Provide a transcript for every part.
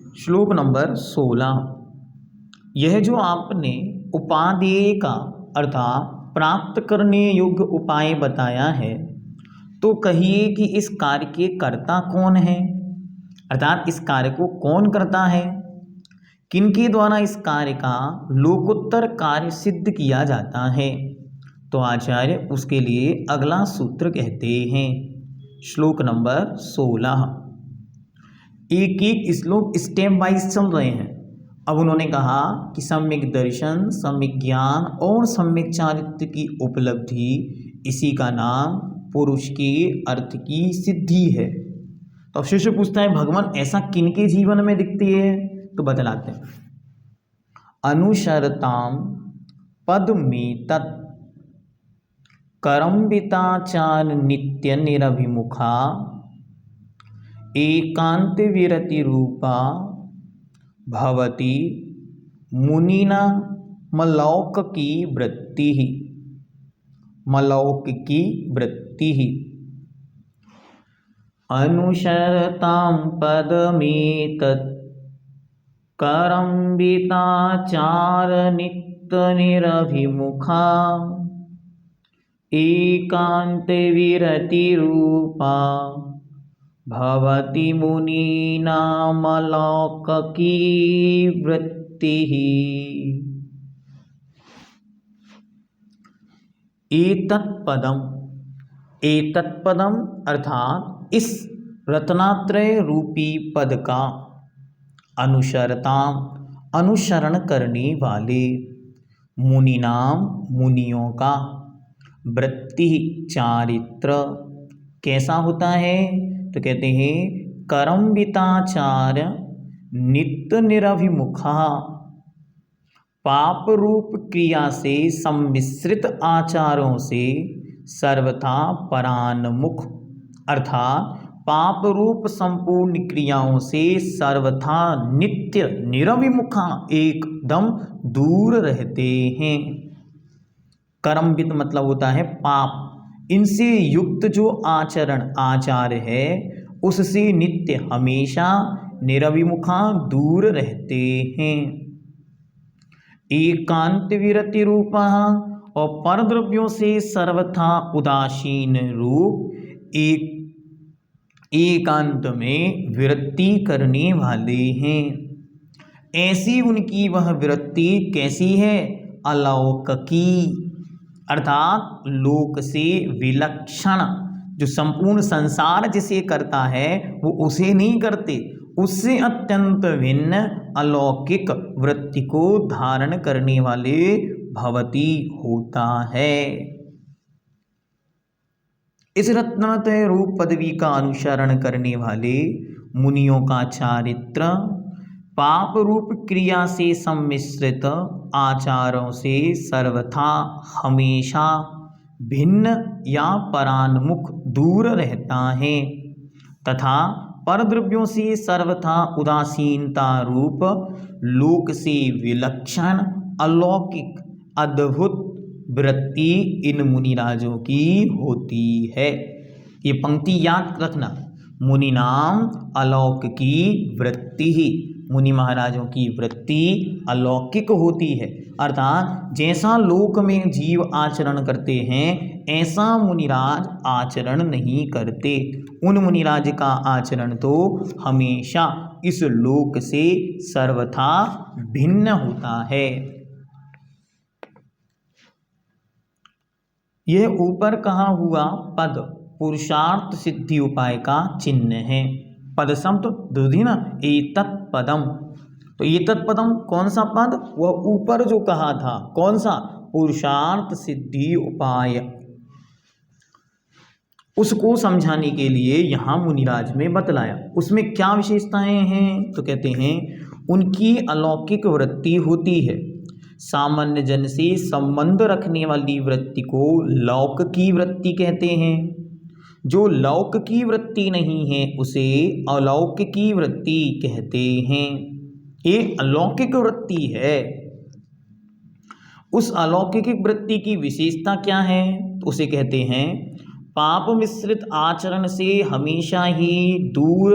श्लोक नंबर 16। यह जो आपने उपादेय का अर्थात प्राप्त करने योग्य उपाय बताया है, तो कहिए कि इस कार्य के कर्ता कौन है, अर्थात इस कार्य को कौन करता है, किनके द्वारा इस कार्य का लोकोत्तर कार्य सिद्ध किया जाता है। तो आचार्य उसके लिए अगला सूत्र कहते हैं। श्लोक नंबर 16। एक एक श्लोक स्टेप वाइज चल रहे हैं। अब उन्होंने कहा कि सम्यक दर्शन, सम्यक ज्ञान और सम्यक चारित्र्य की उपलब्धि, इसी का नाम पुरुष के अर्थ की सिद्धि है। तो अब शिष्य पूछता है, भगवान ऐसा किनके जीवन में दिखती है? तो बतलाते हैं, अनुसरताम पदमेत करम्बिताचार नित्य निरभिमुखा एकांत विरति रूपा भवति मुनिना मलौक की वृत्ति ही, मलौक की वृत्ति ही। अनुसरतां पदमेतत् करम्बिताचार नित्य निरभिमुखा एकांत विरति रूपा भवति मुनीनामलौक की वृत्ति ही। एतत्पदम, एतत्पदम अर्थात इस रत्नात्रय रूपी पद का अनुसरता, अनुसरण करने वाले, मुनिनाम मुनियों का, वृत्ति चारित्र कैसा होता है? तो कहते हैं करम्बिताचार नित्य निरभिमुखा, पाप रूप क्रिया से सम्मिश्रित आचारों से सर्वथा परान्मुख, अर्थात पाप रूप संपूर्ण क्रियाओं से सर्वथा नित्य निरभिमुखा एकदम दूर रहते हैं। करम्बित मतलब होता है पाप, इनसे युक्त जो आचरण आचार है उससे नित्य हमेशा निरभिमुखा दूर रहते हैं। एकांत विरति रूपा, और परद्रव्यों से सर्वथा उदासीन रूप एकांत में विरति करने वाले हैं। ऐसी उनकी वह विरति कैसी है? अलौकिकी, अर्थात लोक से विलक्षण, जो संपूर्ण संसार जिसे करता है वो उसे नहीं करते, उससे अत्यंत भिन्न अलौकिक वृत्ति को धारण करने वाले भवती होता है। इस रत्नत्रय रूप पदवी का अनुसरण करने वाले मुनियों का चारित्र पाप रूप क्रिया से सम्मिश्रित आचारों से सर्वथा हमेशा भिन्न या परान्मुख दूर रहता है, तथा परद्रव्यों से सर्वथा उदासीनता रूप लोक से विलक्षण अलौकिक अद्भुत वृत्ति इन मुनिराजों की होती है। ये पंक्ति याद रखना, मुनि नाम अलौकिकी वृत्ति ही, मुनि महाराजों की वृत्ति अलौकिक होती है, अर्थात जैसा लोक में जीव आचरण करते हैं ऐसा मुनिराज आचरण नहीं करते। उन मुनिराज का आचरण तो हमेशा इस लोक से सर्वथा भिन्न होता है। यह ऊपर कहा हुआ पद पुरुषार्थ सिद्धि उपाय का चिन्ह है। पद शब्द दूधी ना, एतत् पदम, तो एतत् पदम कौन सा पद? वह ऊपर जो कहा था, कौन सा? पुरुषार्थ सिद्धि उपाय, उसको समझाने के लिए यहाँ मुनिराज में बतलाया। उसमें क्या विशेषताएं हैं? तो कहते हैं उनकी अलौकिक वृत्ति होती है। सामान्य जन से संबंध रखने वाली वृत्ति को लौक की वृत्ति कहते हैं। जो लौक की वृत्ति नहीं है उसे अलौकिकी वृत्ति कहते हैं। ये अलौकिक वृत्ति है। उस अलौकिक वृत्ति की विशेषता क्या है? तो उसे कहते हैं पाप मिश्रित आचरण से हमेशा ही दूर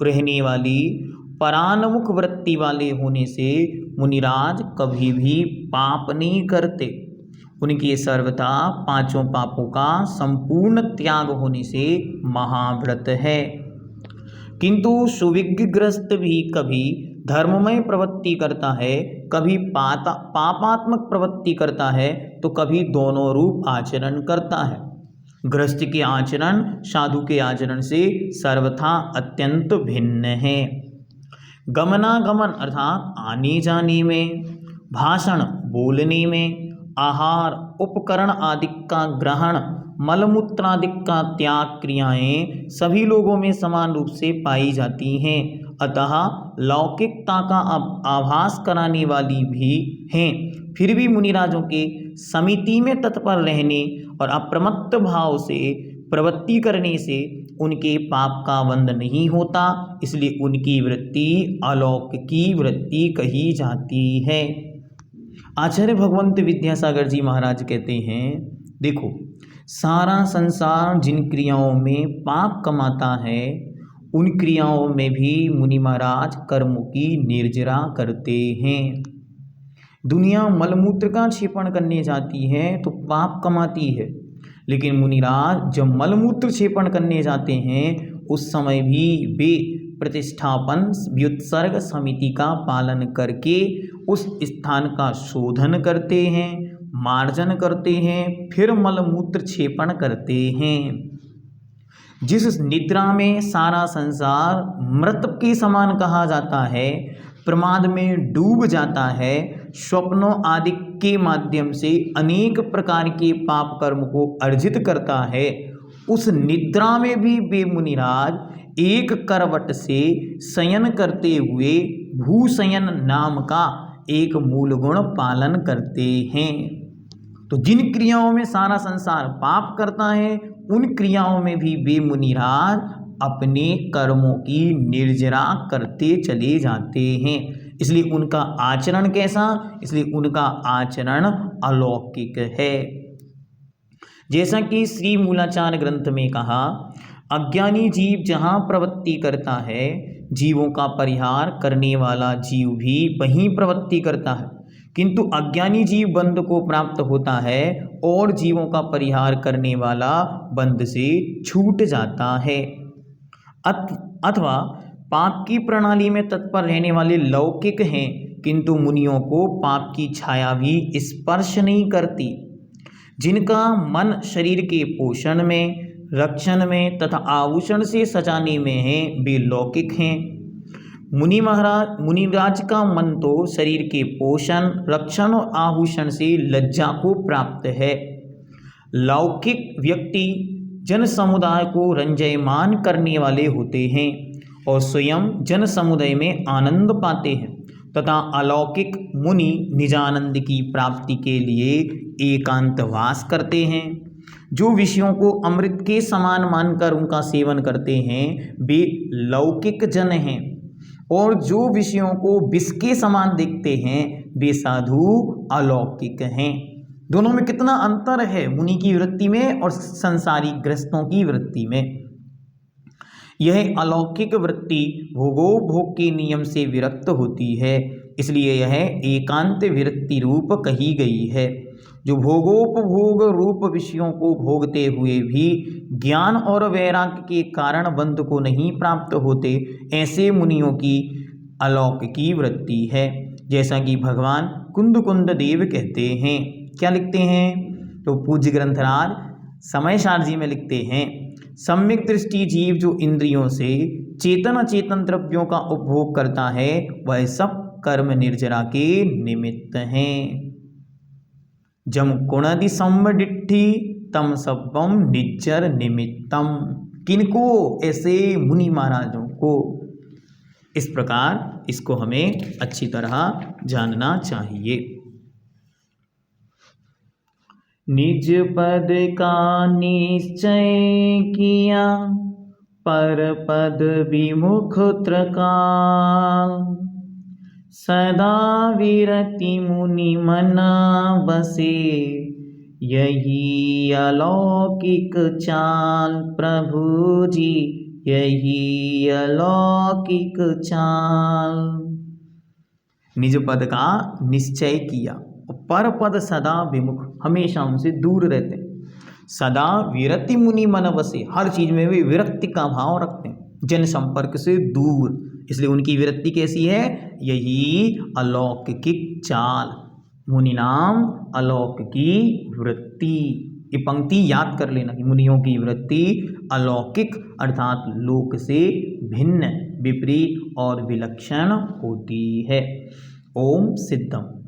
रहने वाली परान्मुख वृत्ति वाले होने से मुनिराज कभी भी पाप नहीं करते। उनके सर्वथा पांचों पापों का संपूर्ण त्याग होने से महाव्रत है। किंतु सुविज्ञग्रस्त भी कभी धर्ममय प्रवृत्ति करता है, कभी पापात्मक प्रवृत्ति करता है, तो कभी दोनों रूप आचरण करता है। गृहस्थ के आचरण साधु के आचरण से सर्वथा अत्यंत भिन्न है। गमनागमन अर्थात आने जाने में, भाषण बोलने में, आहार उपकरण आदि का ग्रहण, मलमूत्रादि का त्याग क्रियाएं सभी लोगों में समान रूप से पाई जाती हैं। अतः लौकिकता का आभास कराने वाली भी हैं, फिर भी मुनिराजों के समिति में तत्पर रहने और अप्रमत्त भाव से प्रवृत्ति करने से उनके पाप का बंध नहीं होता, इसलिए उनकी वृत्ति अलौकिकी वृत्ति कही जाती है। आचार्य भगवंत विद्यासागर जी महाराज कहते हैं, देखो सारा संसार जिन क्रियाओं में पाप कमाता है, उन क्रियाओं में भी मुनि महाराज कर्मों की निर्जरा करते हैं। दुनिया मलमूत्र का क्षेपण करने जाती है तो पाप कमाती है, लेकिन मुनिराज जब मलमूत्र क्षेपण करने जाते हैं उस समय भी वे प्रतिष्ठापन व्युत्सर्ग समिति का पालन करके उस स्थान का शोधन करते हैं, मार्जन करते हैं, फिर मलमूत्र क्षेपण करते हैं। जिस निद्रा में सारा संसार मृत के समान कहा जाता है, प्रमाद में डूब जाता है, स्वप्नों आदि के माध्यम से अनेक प्रकार के पाप कर्म को अर्जित करता है, उस निद्रा में भी वे मुनिराज एक करवट से शयन करते हुए भूशयन नाम का एक मूल गुण पालन करते हैं। तो जिन क्रियाओं में सारा संसार पाप करता है, उन क्रियाओं में भी वे मुनिराज अपने कर्मों की निर्जरा करते चले जाते हैं। इसलिए उनका आचरण कैसा? इसलिए उनका आचरण अलौकिक है। जैसा कि श्री मूलाचार ग्रंथ में कहा, अज्ञानी जीव जहाँ प्रवृत्ति करता है, जीवों का परिहार करने वाला जीव भी वहीं प्रवृत्ति करता है, किंतु अज्ञानी जीव बंध को प्राप्त होता है और जीवों का परिहार करने वाला बंध से छूट जाता है। अथवा पाप की प्रणाली में तत्पर रहने वाले लौकिक हैं, किंतु मुनियों को पाप की छाया भी स्पर्श नहीं करती। जिनका मन शरीर के पोषण में, रक्षण में तथा आभूषण से सजाने में है, वे लौकिक हैं। मुनिराज का मन तो शरीर के पोषण, रक्षण और आभूषण से लज्जा को प्राप्त है। लौकिक व्यक्ति जन समुदाय को रंजयमान करने वाले होते हैं और स्वयं जन समुदाय में आनंद पाते हैं, तथा अलौकिक मुनि निजानंद की प्राप्ति के लिए एकांतवास करते हैं। जो विषयों को अमृत के समान मानकर उनका सेवन करते हैं, वे लौकिक जन हैं, और जो विषयों को विष के समान देखते हैं, वे साधु अलौकिक हैं। दोनों में कितना अंतर है, मुनि की वृत्ति में और संसारी गृहस्थों की वृत्ति में। यह अलौकिक वृत्ति भोगोपभोग के नियम से विरक्त होती है, इसलिए यह एकांत वृत्ति रूप कही गई है। जो भोगोपभोग रूप विषयों को भोगते हुए भी ज्ञान और वैराग्य के कारण बंध को नहीं प्राप्त होते, ऐसे मुनियों की अलौकिकी वृत्ति है। जैसा कि भगवान कुंद देव कहते हैं, क्या लिखते हैं? तो पूज्य ग्रंथराज समय सार जी में लिखते हैं, सम्यक दृष्टि जीव जो इंद्रियों से चेतन अचेतन द्रव्यों का उपभोग करता है, वह सब कर्म निर्जरा के निमित्त हैं। जम कुणदि सम्मडिट्ठी तम सब्बम निज्जर निमित्तम। किनको? ऐसे मुनि महाराजों को। इस प्रकार इसको हमें अच्छी तरह जानना चाहिए। निज पद का निश्चय किया, पर पद विमुख त्रका। सदा विरति मुनि मना बसे, यही अलौकिक चाल प्रभु जी यही अलौकिक चाल। निज पद का निश्चय किया, पर पद सदा विमुख, हमेशा उनसे दूर रहते हैं। सदा विरति मुनि मन बसे, हर चीज में वे विरक्ति का भाव रखते हैं, जन संपर्क से दूर, इसलिए उनकी विरक्ति कैसी है? यही अलौकिक चाल, मुनि नाम अलौकिकी वृत्ति। ये पंक्ति याद कर लेना कि मुनियों की वृत्ति अलौकिक अर्थात लोक से भिन्न, विपरीत और विलक्षण होती है। ओम सिद्धम।